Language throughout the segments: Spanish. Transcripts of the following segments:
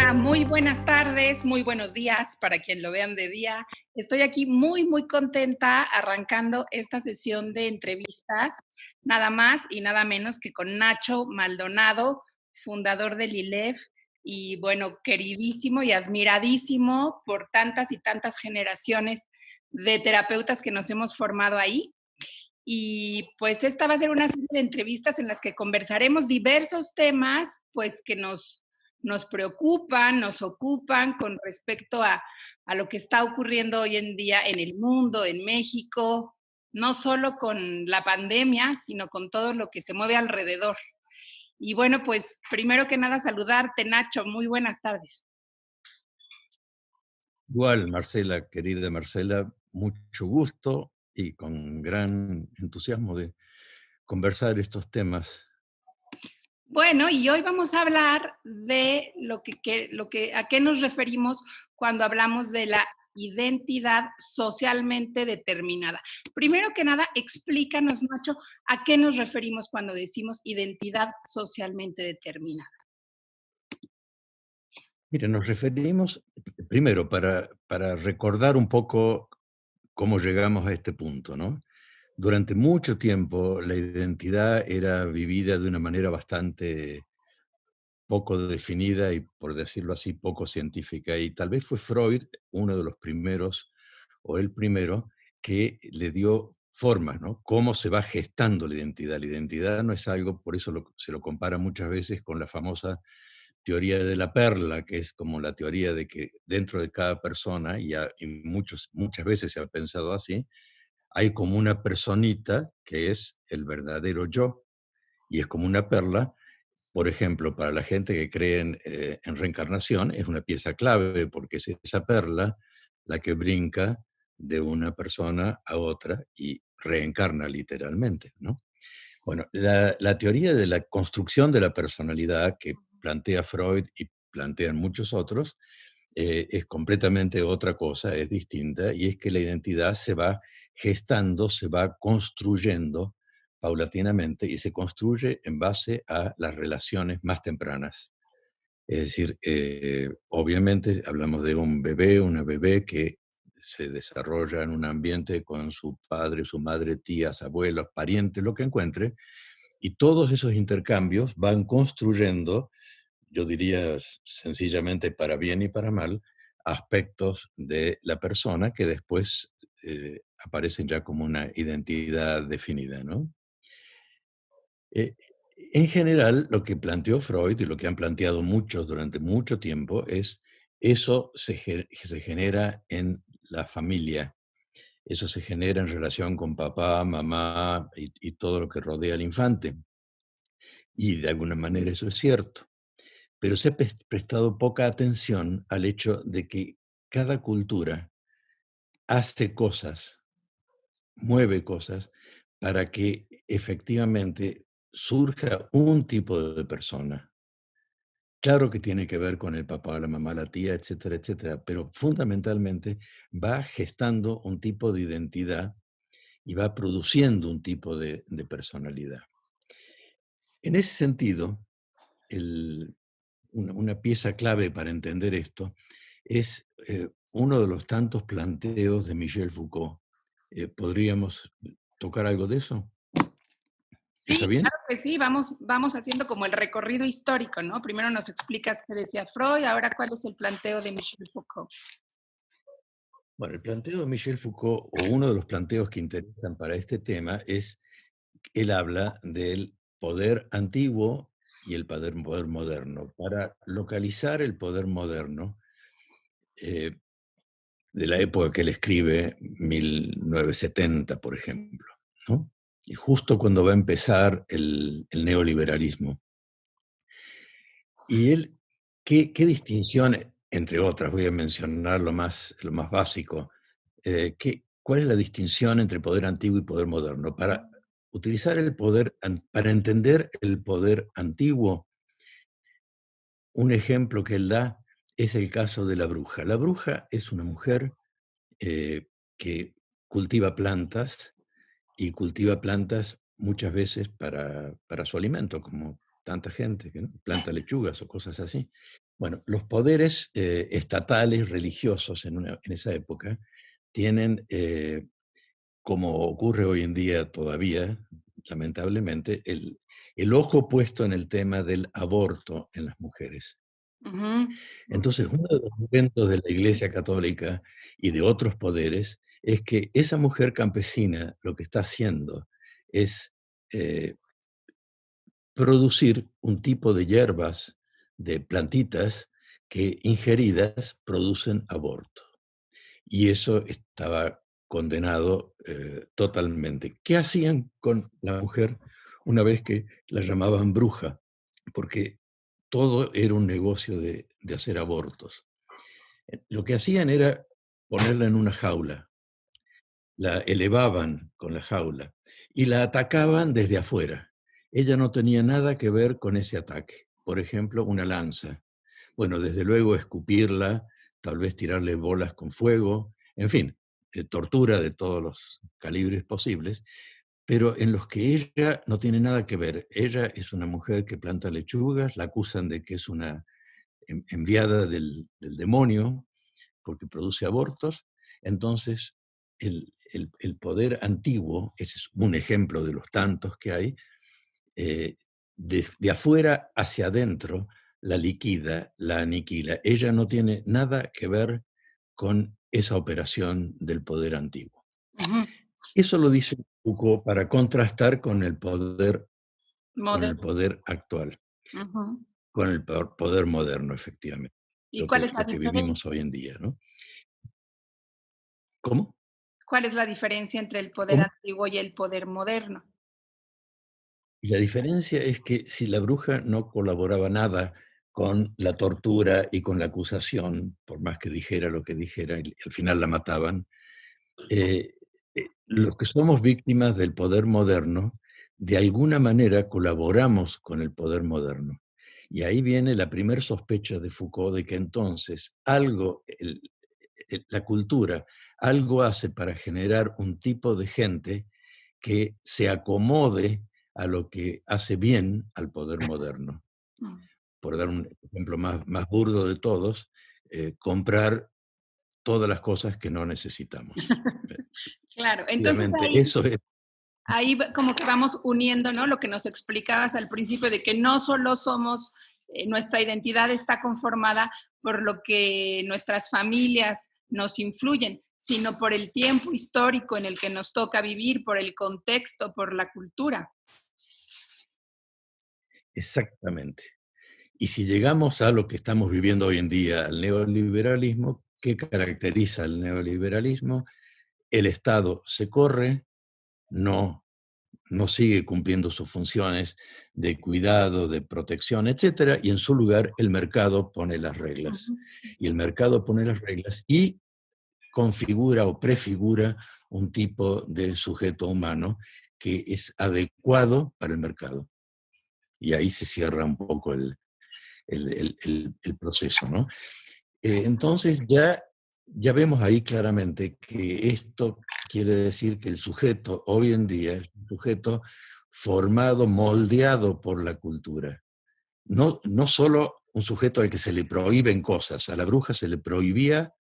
Hola, muy buenas tardes, muy buenos días para quien lo vean de día. Estoy aquí muy contenta arrancando esta sesión de entrevistas, nada más y nada menos que con Nacho Maldonado, fundador del ILEF y bueno, queridísimo y admiradísimo por tantas y tantas generaciones de terapeutas que nos hemos formado ahí. Y pues esta va a ser una serie de entrevistas en las que conversaremos diversos temas, pues que nos preocupan, nos ocupan con respecto a lo que está ocurriendo hoy en día en el mundo, en México, no solo con la pandemia, sino con todo lo que se mueve alrededor. Y bueno, pues primero que nada saludarte, Nacho, muy buenas tardes. Igual, Marcela, querida Marcela, mucho gusto y con gran entusiasmo de conversar estos temas. Bueno, y hoy vamos a hablar de a qué nos referimos cuando hablamos de la identidad socialmente determinada. Primero que nada, explícanos, Nacho, a qué nos referimos cuando decimos identidad socialmente determinada. Mira, nos referimos, primero, para recordar un poco cómo llegamos a este punto, ¿no? Durante mucho tiempo la identidad era vivida de una manera bastante poco definida y, por decirlo así, poco científica. Y tal vez fue Freud uno de los primeros, o el primero, que le dio forma, ¿no? Cómo se va gestando la identidad. La identidad no es algo, por eso se lo compara muchas veces con la famosa teoría de la perla, que es como la teoría de que dentro de cada persona, y muchas veces se ha pensado así, hay como una personita que es el verdadero yo, y es como una perla. Por ejemplo, para la gente que cree en reencarnación, es una pieza clave porque es esa perla la que brinca de una persona a otra y reencarna literalmente, ¿no? Bueno, la teoría de la construcción de la personalidad que plantea Freud y plantean muchos otros, es completamente otra cosa, es distinta, y es que la identidad se va gestando, se va construyendo paulatinamente y se construye en base a las relaciones más tempranas. Es decir, obviamente hablamos de un bebé, una bebé que se desarrolla en un ambiente con su padre, su madre, tías, abuelos, parientes, lo que encuentre, y todos esos intercambios van construyendo, yo diría sencillamente para bien y para mal, aspectos de la persona que después aparecen ya como una identidad definida, ¿no? Eh, en general, lo que planteó Freud y lo que han planteado muchos durante mucho tiempo es eso se genera en la familia, eso se genera en relación con papá, mamá y todo lo que rodea al infante. Y de alguna manera eso es cierto. Pero se ha prestado poca atención al hecho de que cada cultura hace cosas, mueve cosas, para que efectivamente surja un tipo de persona. Claro que tiene que ver con el papá, la mamá, la tía, etcétera, etcétera, pero fundamentalmente va gestando un tipo de identidad y va produciendo un tipo de personalidad. En ese sentido, el una pieza clave para entender esto es, uno de los tantos planteos de Michel Foucault. ¿Podríamos tocar algo de eso? ¿Está Sí, bien? claro que sí, vamos haciendo como el recorrido histórico, ¿no? Primero nos explicas qué decía Freud, ahora cuál es el planteo de Michel Foucault. Bueno, el planteo de Michel Foucault, o uno de los planteos que interesan para este tema, es que él habla del poder antiguo y el poder moderno. Para localizar el poder moderno, eh, de la época que él escribe, 1970, por ejemplo, ¿no? Y justo cuando va a empezar el neoliberalismo. Y él, ¿qué distinción, entre otras, voy a mencionar lo más básico, cuál es la distinción entre poder antiguo y poder moderno? Para utilizar el poder, para entender el poder antiguo, un ejemplo que él da es el caso de la bruja. La bruja es una mujer que cultiva plantas y cultiva plantas muchas veces para su alimento, como tanta gente que, ¿no?, planta lechugas o cosas así. Bueno, los poderes estatales, religiosos en esa época, tienen, como ocurre hoy en día todavía, lamentablemente, el ojo puesto en el tema del aborto en las mujeres. Ujú, Entonces, uno de los inventos de la Iglesia Católica y de otros poderes es que esa mujer campesina lo que está haciendo es eh, producir un tipo de hierbas, de plantitas, que ingeridas producen aborto. Y eso estaba condenado totalmente. ¿Qué hacían con la mujer una vez que la llamaban bruja? Porque todo era un negocio de hacer abortos. Lo que hacían era ponerla en una jaula, la elevaban con la jaula y la atacaban desde afuera. Ella no tenía nada que ver con ese ataque. Por ejemplo, una lanza. Bueno, desde luego escupirla, tal vez tirarle bolas con fuego, en fin, tortura de todos los calibres posibles, pero en los que ella no tiene nada que ver. Ella es una mujer que planta lechugas, la acusan de que es una enviada del demonio, porque produce abortos. Entonces, el poder antiguo, ese es un ejemplo de los tantos que hay, de afuera hacia adentro, la liquida, la aniquila. Ella no tiene nada que ver con esa operación del poder antiguo. ujú. Eso lo dice Foucault para contrastar con el Moderno. poder actual, Ujú. con el poder moderno, efectivamente, ¿Y cuál es la lo que vivimos diferencia? hoy en día, ¿no? ¿Cómo? ¿Cuál es la diferencia entre el poder ¿Cómo? antiguo y el poder moderno? Y la diferencia es que si la bruja no colaboraba nada con la tortura y con la acusación, por más que dijera lo que dijera, y al final la mataban, eh, los que somos víctimas del poder moderno, de alguna manera colaboramos con el poder moderno. Y ahí viene la primer sospecha de Foucault de que entonces algo, la cultura, algo hace para generar un tipo de gente que se acomode a lo que hace bien al poder moderno. Mm. Por dar un ejemplo más burdo de todos, comprar todas las cosas que no necesitamos. Claro, entonces Efectivamente, eso es ahí como que vamos uniendo, ¿no? Lo que nos explicabas al principio de que no solo somos, nuestra identidad está conformada por lo que nuestras familias nos influyen, sino por el tiempo histórico en el que nos toca vivir, por el contexto, por la cultura. exactamente. Y si llegamos a lo que estamos viviendo hoy en día, al neoliberalismo, ¿qué caracteriza al neoliberalismo? El Estado se corre, no no sigue cumpliendo sus funciones de cuidado, de protección, etcétera, y en su lugar el mercado pone las reglas. Ujú, Y el mercado pone las reglas y configura o prefigura un tipo de sujeto humano que es adecuado para el mercado. Y ahí se cierra un poco el proceso, ¿no? Entonces ya vemos ahí claramente que esto quiere decir que el sujeto hoy en día es un sujeto formado, moldeado por la cultura. No solo un sujeto al que se le prohíben cosas, a la bruja se le prohibía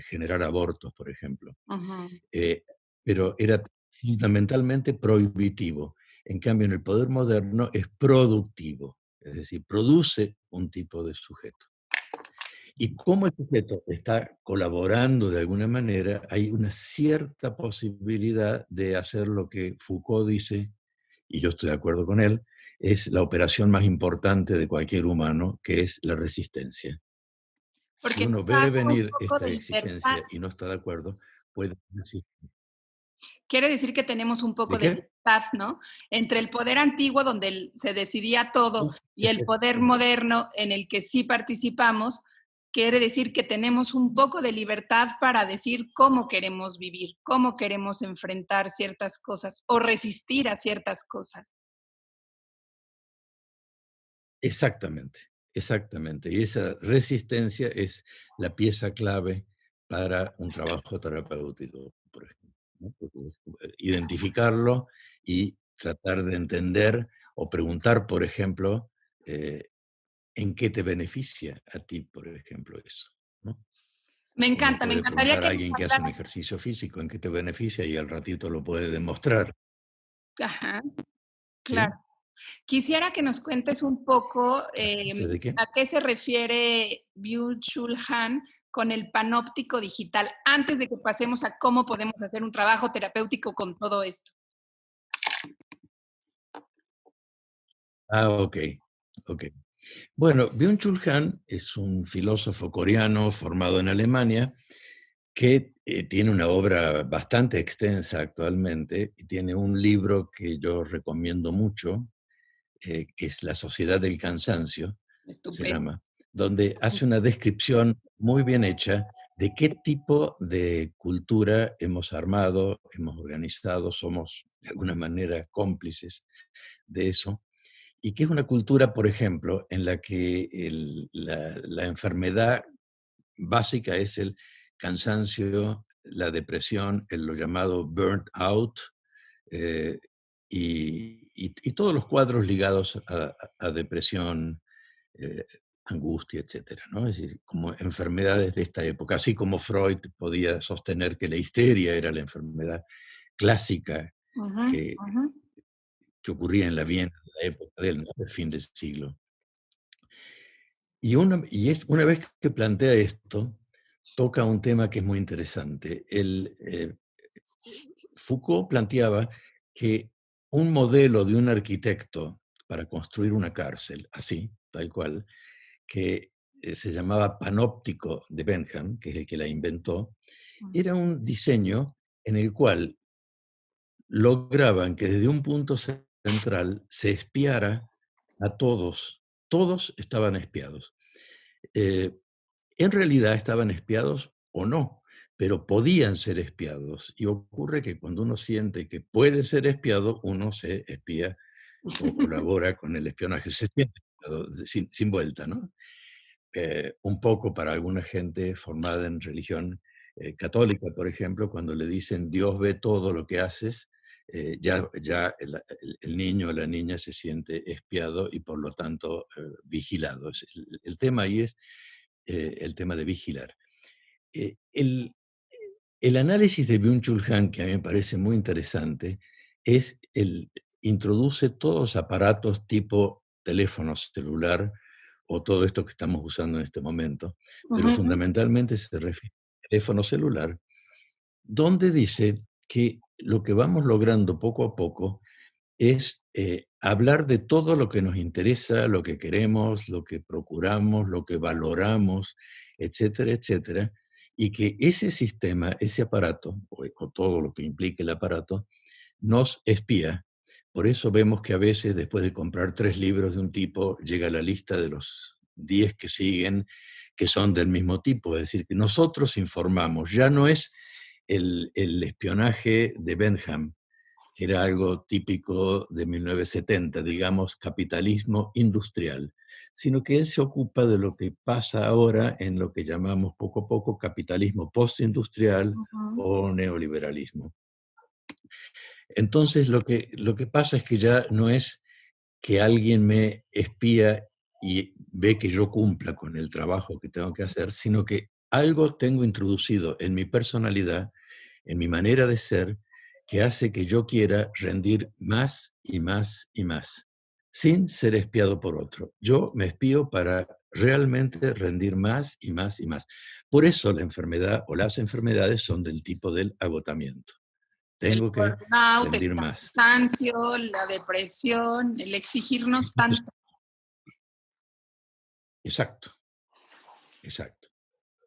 generar abortos, por ejemplo, ujú. eh, pero era fundamentalmente prohibitivo. En cambio, en el poder moderno es productivo, es decir, produce un tipo de sujeto. Y como el sujeto está colaborando de alguna manera, hay una cierta posibilidad de hacer lo que Foucault dice, y yo estoy de acuerdo con él, es la operación más importante de cualquier humano, que es la resistencia. Si Porque uno nos ve habla un venir poco esta de libertad. exigencia y no está de acuerdo, puede decir, Quiere decir que tenemos un ¿de poco de qué? libertad, ¿no? Entre el poder antiguo, donde se decidía todo, y el poder Efectivamente. moderno, en el que sí participamos, quiere decir que tenemos un poco de libertad para decir cómo queremos vivir, cómo queremos enfrentar ciertas cosas o resistir a ciertas cosas. Exactamente, exactamente. Y esa resistencia es la pieza clave para un trabajo terapéutico, por ejemplo, ¿no? Porque es, identificarlo y tratar de entender o preguntar, por ejemplo, eh, en qué te beneficia a ti, por ejemplo, eso, ¿no? Me Uno encanta, me puede encantaría preguntar a que nos alguien que hace un contaras. ejercicio físico en qué te beneficia y al ratito lo puede demostrar, Ajá, claro. ¿sí? Quisiera que nos cuentes un poco, ¿De qué? a qué se refiere Byung-Chul Han con el panóptico digital, antes de que pasemos a cómo podemos hacer un trabajo terapéutico con todo esto. Ah, ok, ok. Bueno, Byung-Chul Han es un filósofo coreano formado en Alemania que tiene una obra bastante extensa actualmente y tiene un libro que yo recomiendo mucho, que es La Sociedad del Cansancio, se Estupendo. llama, donde hace una descripción muy bien hecha de qué tipo de cultura hemos armado, hemos organizado, somos de alguna manera cómplices de eso, y que es una cultura, por ejemplo, en la que la enfermedad básica es el cansancio, la depresión, lo llamado burnt out, eh, y todos los cuadros ligados a depresión, eh, angustia, etcétera, ¿no? Es decir, como enfermedades de esta época, así como Freud podía sostener que la histeria era la enfermedad clásica Ujú, que, ujú. que ocurría en la Viena de la época de él, ¿no? Del fin del siglo. Una vez que plantea esto, toca un tema que es muy interesante. Foucault planteaba que un modelo de un arquitecto para construir una cárcel, así, tal cual, que se llamaba Panóptico de Bentham, que es el que la inventó, era un diseño en el cual lograban que desde un punto central se espiara a todos. Todos estaban espiados. Eh, en realidad estaban espiados o no, pero podían ser espiados. Y ocurre que cuando uno siente que puede ser espiado, uno se espía o colabora con el espionaje. Se siente espiado, sin vuelta, ¿no? Un poco para alguna gente formada en religión católica, por ejemplo, cuando le dicen Dios ve todo lo que haces, ya el niño o la niña se siente espiado y por lo tanto vigilado. El tema ahí es el tema de vigilar. Eh, el, el análisis de Byung-Chul Han, que a mí me parece muy interesante, introduce todos los aparatos tipo teléfono celular o todo esto que estamos usando en este momento, pero Ujú. fundamentalmente se refiere al teléfono celular, donde dice que lo que vamos logrando poco a poco es hablar de todo lo que nos interesa, lo que queremos, lo que procuramos, lo que valoramos, etcétera, etcétera, y que ese sistema, ese aparato, o todo lo que implique el aparato, nos espía. Por eso vemos que a veces, después de comprar 3 libros de un tipo, llega la lista de los 10 que siguen, que son del mismo tipo. Es decir, que nosotros informamos. Ya no es el espionaje de Benham, que era algo típico de 1970, digamos, capitalismo industrial, sino que él se ocupa de lo que pasa ahora en lo que llamamos poco a poco capitalismo postindustrial Ujú. o neoliberalismo. Entonces, lo que pasa es que ya no es que alguien me espía y ve que yo cumpla con el trabajo que tengo que hacer, sino que algo tengo introducido en mi personalidad, en mi manera de ser, que hace que yo quiera rendir más y más y más, sin ser espiado por otro. Yo me espío para realmente rendir más y más y más. Por eso la enfermedad o las enfermedades son del tipo del agotamiento. El Tengo que burnout, el rendir más. cansancio, la depresión, el exigirnos tanto. Exacto, exacto,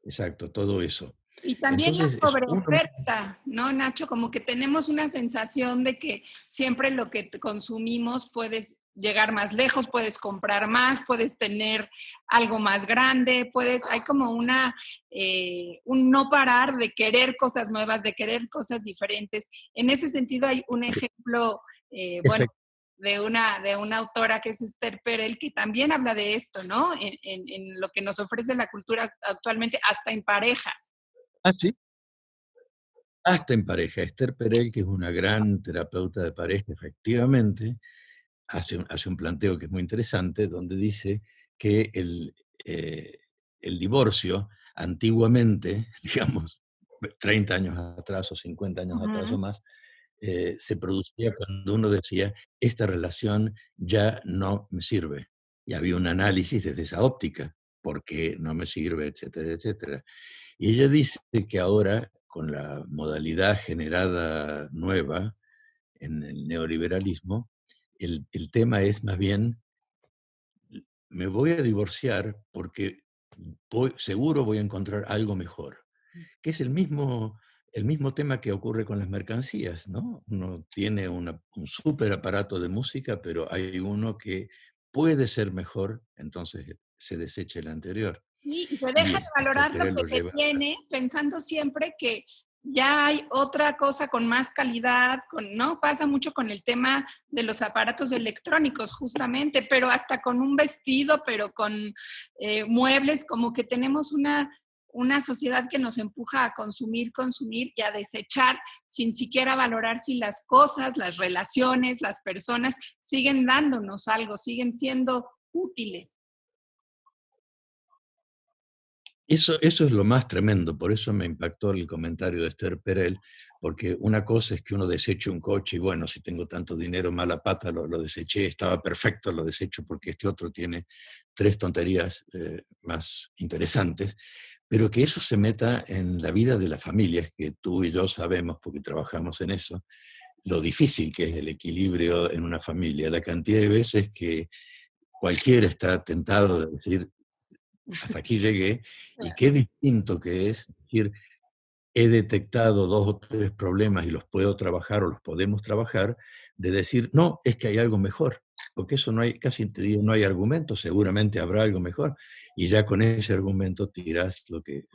exacto, todo eso. Y también la Entonces, es uno. sobreoferta, ¿no, Nacho? Como que tenemos una sensación de que siempre lo que consumimos puedes llegar más lejos, puedes comprar más, puedes tener algo más grande, hay como un no parar de querer cosas nuevas, de querer cosas diferentes. En ese sentido hay un ejemplo, bueno, Efectivamente. de una autora que es Esther Perel, que también habla de esto, ¿no? En lo que nos ofrece la cultura actualmente, hasta en parejas. Ah, sí. Hasta en pareja. Esther Perel, que es una gran terapeuta de pareja, efectivamente, hace un planteo que es muy interesante, donde dice que el divorcio antiguamente, digamos, 30 años atrás o 50 años atrás o Ujú. más, se producía cuando uno decía, esta relación ya no me sirve. Y había un análisis desde esa óptica, por qué no me sirve, etcétera, etcétera. Y ella dice que ahora, con la modalidad generada nueva en el neoliberalismo, el tema es más bien, me voy a divorciar porque seguro voy a encontrar algo mejor, que es el mismo tema que ocurre con las mercancías, ¿no? Uno tiene un súper aparato de música, pero hay uno que puede ser mejor, entonces se desecha el anterior. Sí, y se Y deja de Esther valorar lo Perel que lo se lleva. tiene, pensando siempre que ya hay otra cosa con más calidad, ¿no? Pasa mucho con el tema de los aparatos electrónicos, justamente, pero hasta con un vestido, pero con muebles, como que tenemos una sociedad que nos empuja a consumir, consumir y a desechar sin siquiera valorar si las cosas, las relaciones, las personas siguen dándonos algo, siguen siendo útiles. Eso es lo más tremendo, por eso me impactó el comentario de Esther Perel, porque una cosa es que uno deseche un coche y bueno, si tengo tanto dinero, mala pata, lo deseché, estaba perfecto, lo desecho porque este otro tiene tres tonterías más interesantes, pero que eso se meta en la vida de las familias, que tú y yo sabemos porque trabajamos en eso, lo difícil que es el equilibrio en una familia, la cantidad de veces que cualquiera está tentado de decir, hasta aquí llegué, y qué distinto que es decir, he detectado dos o tres problemas y los puedo trabajar o los podemos trabajar, de decir, no, es que hay algo mejor, porque eso no hay, casi te digo, no hay argumento, seguramente habrá algo mejor, y ya con ese argumento tirás lo que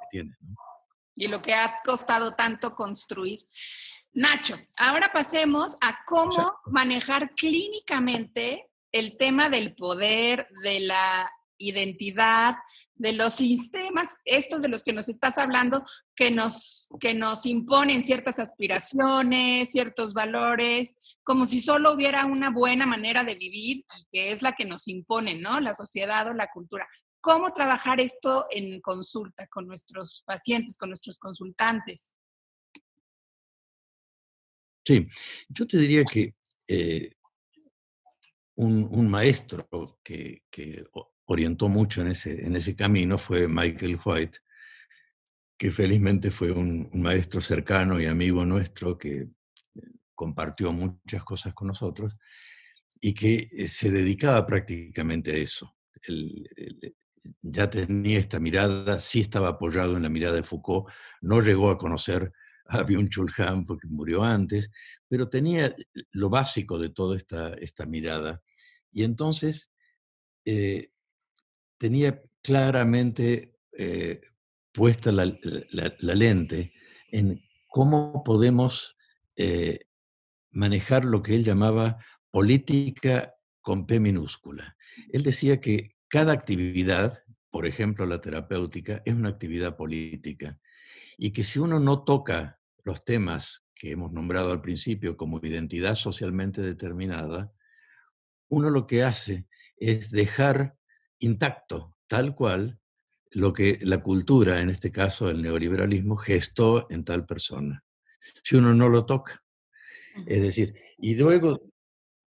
tienes, ¿no? Y lo que ha costado tanto construir. Nacho, ahora pasemos a cómo Exacto. manejar clínicamente el tema del poder, de la identidad, de los sistemas, estos de los que nos estás hablando, que nos imponen ciertas aspiraciones, ciertos valores, como si solo hubiera una buena manera de vivir y que es la que nos impone, ¿no? La sociedad o la cultura. ¿Cómo trabajar esto en consulta con nuestros pacientes, con nuestros consultantes? Sí, yo te diría que eh, un maestro que orientó mucho en ese camino fue Michael White, que felizmente fue un maestro cercano y amigo nuestro que compartió muchas cosas con nosotros y que se dedicaba prácticamente a eso. Ya tenía esta mirada, sí estaba apoyado en la mirada de Foucault, no llegó a conocer a Byung-Chul Han porque murió antes, pero tenía lo básico de toda esta mirada. Y entonces eh, tenía claramente puesta la lente en cómo podemos eh, manejar lo que él llamaba política con P minúscula. Él decía que cada actividad, por ejemplo la terapéutica, es una actividad política y que si uno no toca los temas que hemos nombrado al principio como identidad socialmente determinada, uno lo que hace es dejar intacto, tal cual, lo que la cultura, en este caso el neoliberalismo, gestó en tal persona. Si uno no lo toca. Es decir, y luego,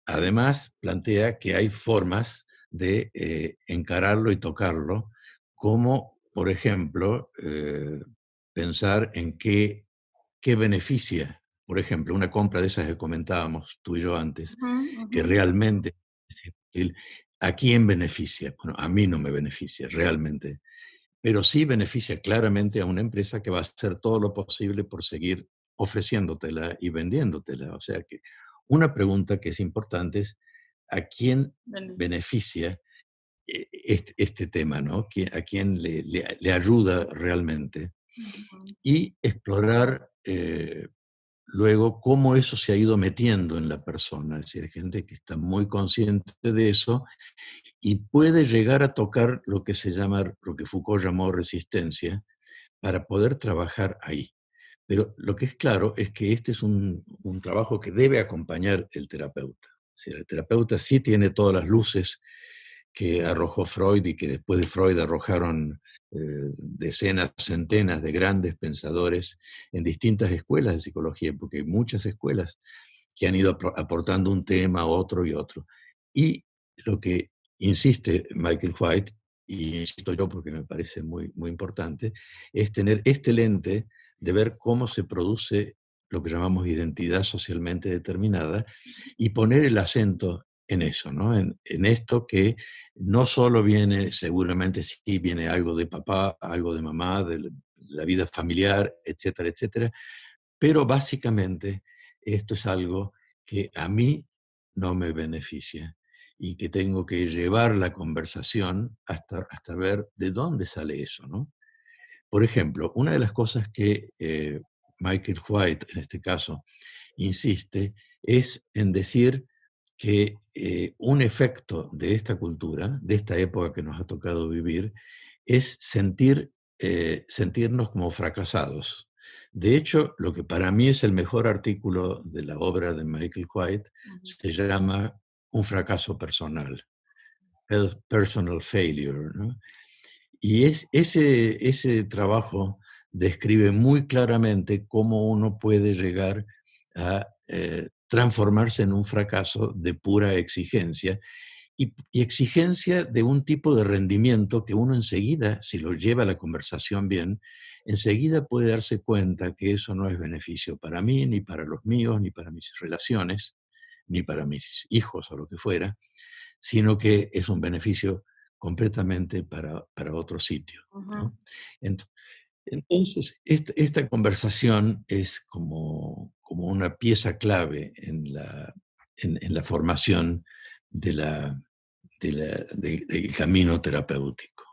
además, plantea que hay formas de encararlo y tocarlo, como, por ejemplo, pensar en qué beneficia, por ejemplo, una compra de esas que comentábamos tú y yo antes, Ujú, que ujú. realmente ¿a quién beneficia? Bueno, a mí no me beneficia realmente, pero sí beneficia claramente a una empresa que va a hacer todo lo posible por seguir ofreciéndotela y vendiéndotela. O sea que una pregunta que es importante es ¿a quién Ven- beneficia este tema, ¿no? ¿A quién le ayuda realmente? ujú. Y explorar luego cómo eso se ha ido metiendo en la persona. Es decir, hay gente que está muy consciente de eso y puede llegar a tocar lo que se llama, lo que Foucault llamó resistencia, para poder trabajar ahí. Pero lo que es claro es que este es un trabajo que debe acompañar el terapeuta. O sea, el terapeuta sí tiene todas las luces que arrojó Freud y que después de Freud arrojaron decenas, centenas de grandes pensadores en distintas escuelas de psicología, porque hay muchas escuelas que han ido aportando un tema, otro y otro. Y lo que insiste Michael White, y insisto yo porque me parece muy, muy importante, es tener este lente de ver cómo se produce lo que llamamos identidad socialmente determinada y poner el acento en eso, ¿no? En esto que no solo viene, seguramente sí viene algo de papá, algo de mamá, de la vida familiar, etcétera, etcétera, pero básicamente esto es algo que a mí no me beneficia y que tengo que llevar la conversación hasta ver de dónde sale eso, ¿no? Por ejemplo, una de las cosas que Michael White, en este caso, insiste es en decir que un efecto de esta cultura, de esta época que nos ha tocado vivir, es sentirnos como fracasados. De hecho, lo que para mí es el mejor artículo de la obra de Michael White Ujú. se llama Un fracaso personal, personal failure, ¿no? Y ese trabajo describe muy claramente cómo uno puede llegar a transformarse en un fracaso de pura exigencia y exigencia de un tipo de rendimiento que uno enseguida, si lo lleva a la conversación bien, enseguida puede darse cuenta que eso no es beneficio para mí, ni para los míos, ni para mis relaciones, ni para mis hijos o lo que fuera, sino que es un beneficio completamente para otro sitio, Ujú. ¿no? Ent- Entonces, esta conversación es como una pieza clave en la formación de del camino terapéutico.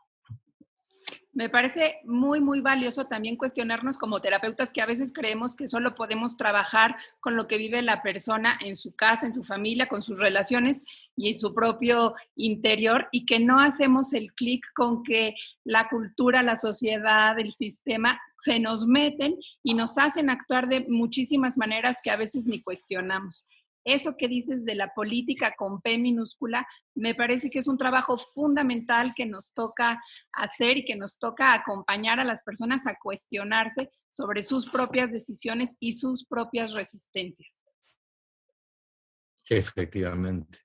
Me parece muy, muy valioso también cuestionarnos como terapeutas que a veces creemos que solo podemos trabajar con lo que vive la persona en su casa, en su familia, con sus relaciones y en su propio interior y que no hacemos el clic con que la cultura, la sociedad, el sistema se nos meten y nos hacen actuar de muchísimas maneras que a veces ni cuestionamos. Eso que dices de la política con P minúscula, me parece que es un trabajo fundamental que nos toca hacer y que nos toca acompañar a las personas a cuestionarse sobre sus propias decisiones y sus propias resistencias. Efectivamente,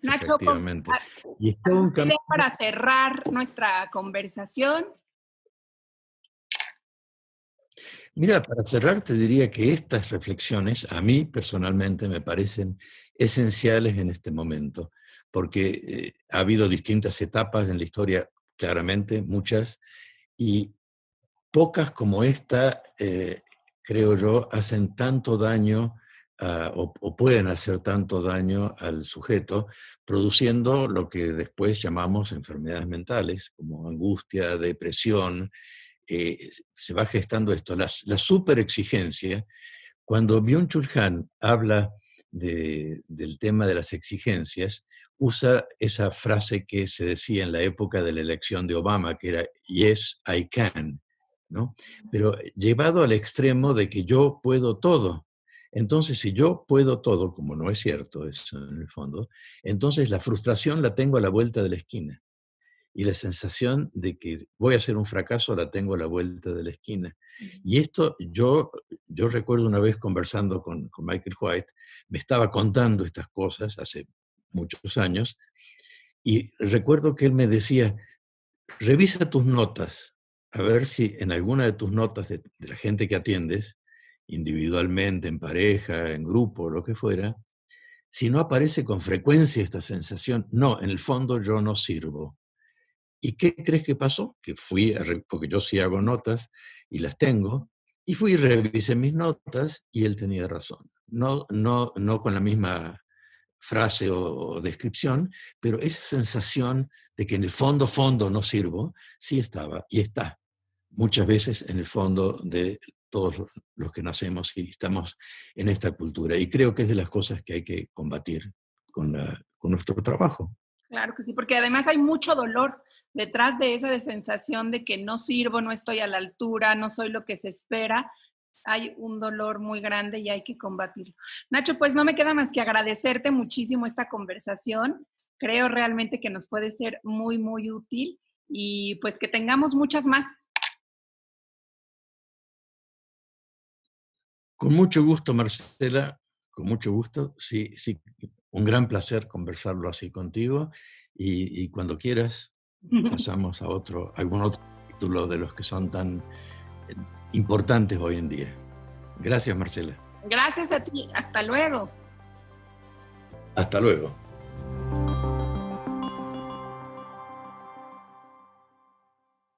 Nacho, efectivamente. Y está un ¿alguna camino. idea para cerrar nuestra conversación? Mira, para cerrar te diría que estas reflexiones a mí personalmente me parecen esenciales en este momento, porque ha habido distintas etapas en la historia, claramente, muchas, y pocas como esta, creo yo, hacen tanto daño o pueden hacer tanto daño al sujeto, produciendo lo que después llamamos enfermedades mentales, como angustia, depresión. Se va gestando esto, la superexigencia. Cuando Byung-Chul Han habla del tema de las exigencias, usa esa frase que se decía en la época de la elección de Obama, que era "Yes, I can", ¿no? Pero llevado al extremo de que yo puedo todo. Entonces, si yo puedo todo, como no es cierto eso en el fondo, entonces la frustración la tengo a la vuelta de la esquina y la sensación de que voy a hacer un fracaso la tengo a la vuelta de la esquina. Y esto yo recuerdo una vez conversando con Michael White, me estaba contando estas cosas hace muchos años, y recuerdo que él me decía, revisa tus notas, a ver si en alguna de tus notas de la gente que atiendes, individualmente, en pareja, en grupo, lo que fuera, si no aparece con frecuencia esta sensación, no, en el fondo yo no sirvo. ¿Y qué crees que pasó? Que fui, porque yo sí hago notas y las tengo, y fui y revisé mis notas y él tenía razón. No con la misma frase o descripción, pero esa sensación de que en el fondo, fondo no sirvo, sí estaba y está muchas veces en el fondo de todos los que nacemos y estamos en esta cultura. Y creo que es de las cosas que hay que combatir con nuestro trabajo. Claro que sí, porque además hay mucho dolor detrás de esa de sensación de que no sirvo, no estoy a la altura, no soy lo que se espera. Hay un dolor muy grande y hay que combatirlo. Nacho, pues no me queda más que agradecerte muchísimo esta conversación. creo realmente que nos puede ser muy, muy útil y pues que tengamos muchas más. Con mucho gusto, Marcela, con mucho gusto. Sí, sí, un gran placer conversarlo así contigo y cuando quieras pasamos a algún otro título de los que son tan eh, importantes hoy en día. Gracias, Marcela. Gracias a ti. Hasta luego. Hasta luego.